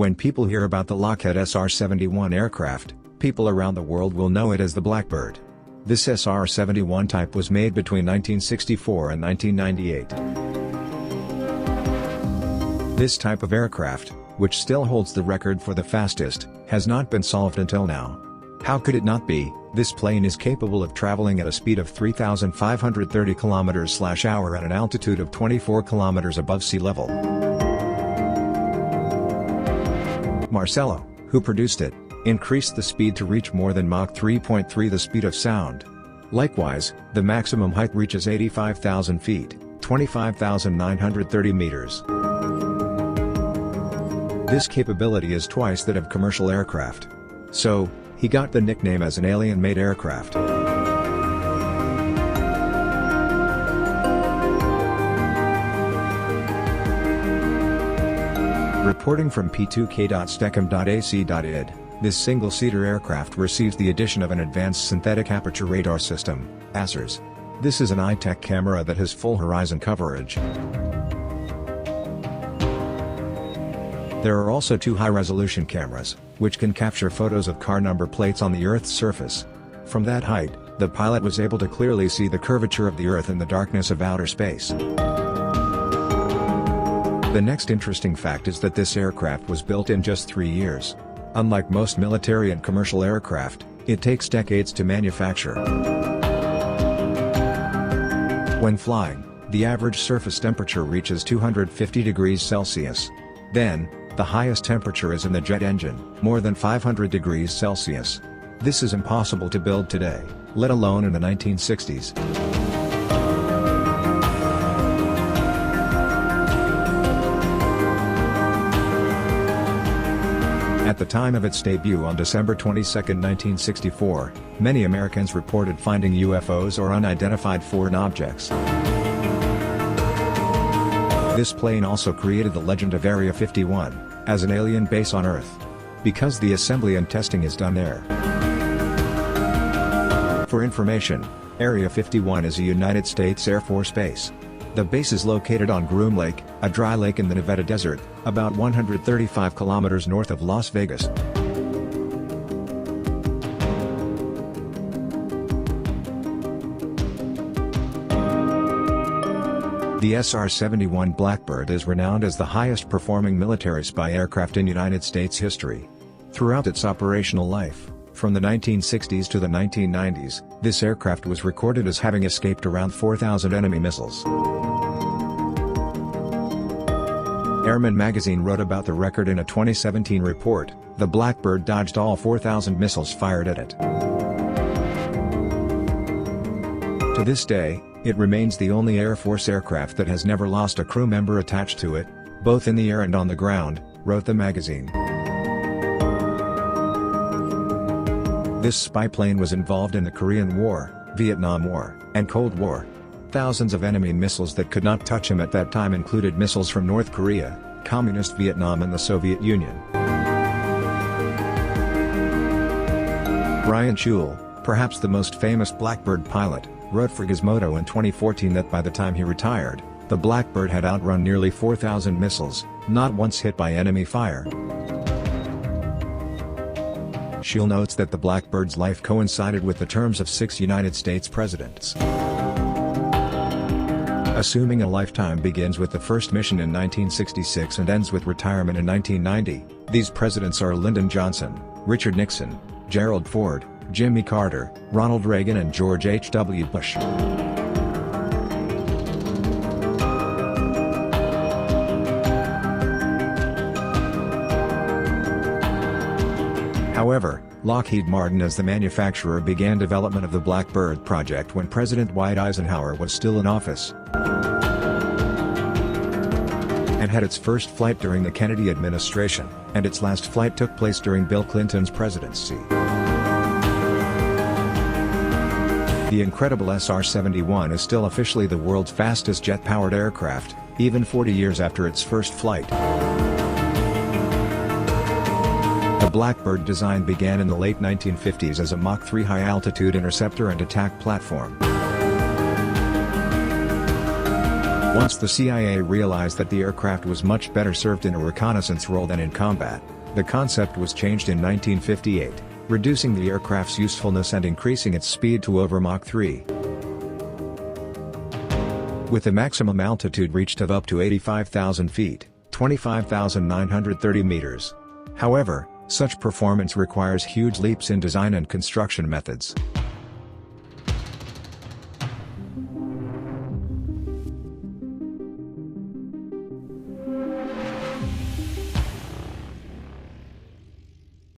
When people hear about the Lockheed SR-71 aircraft, people around the world will know it as the Blackbird. This SR-71 type was made between 1964 and 1998. This type of aircraft, which still holds the record for the fastest, has not been solved until now. How could it not be? This plane is capable of traveling at a speed of 3,530 km/h at an altitude of 24 km above sea level. Marcello, who produced it, increased the speed to reach more than Mach 3.3, the speed of sound. Likewise, the maximum height reaches 85,000 feet, 25,930 meters. This capability is twice that of commercial aircraft. So, he got the nickname as an alien-made aircraft. Reporting from p2k.steckham.ac.id, this single-seater aircraft receives the addition of an advanced synthetic aperture radar system, ASRS. This is an high-tech camera that has full horizon coverage. There are also two high-resolution cameras, which can capture photos of car number plates on the Earth's surface. From that height, the pilot was able to clearly see the curvature of the Earth in the darkness of outer space. The next interesting fact is that this aircraft was built in just 3 years. Unlike most military and commercial aircraft, it takes decades to manufacture. When flying, the average surface temperature reaches 250 degrees Celsius. Then, the highest temperature is in the jet engine, more than 500 degrees Celsius. This is impossible to build today, let alone in the 1960s. At the time of its debut on December 22, 1964, many Americans reported finding UFOs or unidentified foreign objects. This plane also created the legend of Area 51, as an alien base on Earth. Because the assembly and testing is done there. For information, Area 51 is a United States Air Force base. The base is located on Groom Lake, a dry lake in the Nevada desert, about 135 kilometers north of Las Vegas. The SR-71 Blackbird is renowned as the highest performing military spy aircraft in United States history. Throughout its operational life, from the 1960s to the 1990s, this aircraft was recorded as having escaped around 4,000 enemy missiles. Airman magazine wrote about the record in a 2017 report. The Blackbird dodged all 4,000 missiles fired at it. To this day, it remains the only Air Force aircraft that has never lost a crew member attached to it, both in the air and on the ground, wrote the magazine. This spy plane was involved in the Korean War, Vietnam War, and Cold War. Thousands of enemy missiles that could not touch him at that time included missiles from North Korea, Communist Vietnam and the Soviet Union. Brian Chule, perhaps the most famous Blackbird pilot, wrote for Gizmodo in 2014 that by the time he retired, the Blackbird had outrun nearly 4,000 missiles, not once hit by enemy fire. Chule notes that the Blackbird's life coincided with the terms of 6 United States presidents. Assuming a lifetime begins with the first mission in 1966 and ends with retirement in 1990, these presidents are Lyndon Johnson, Richard Nixon, Gerald Ford, Jimmy Carter, Ronald Reagan and George H.W. Bush. However, Lockheed Martin as the manufacturer began development of the Blackbird project when President Dwight Eisenhower was still in office, and had its first flight during the Kennedy administration, and its last flight took place during Bill Clinton's presidency. The incredible SR-71 is still officially the world's fastest jet-powered aircraft, even 40 years after its first flight. The Blackbird design began in the late 1950s as a Mach 3 high-altitude interceptor and attack platform. Once the CIA realized that the aircraft was much better served in a reconnaissance role than in combat, the concept was changed in 1958, reducing the aircraft's usefulness and increasing its speed to over Mach 3. With a maximum altitude reached of up to 85,000 feet, 25,930 meters. However, such performance requires huge leaps in design and construction methods.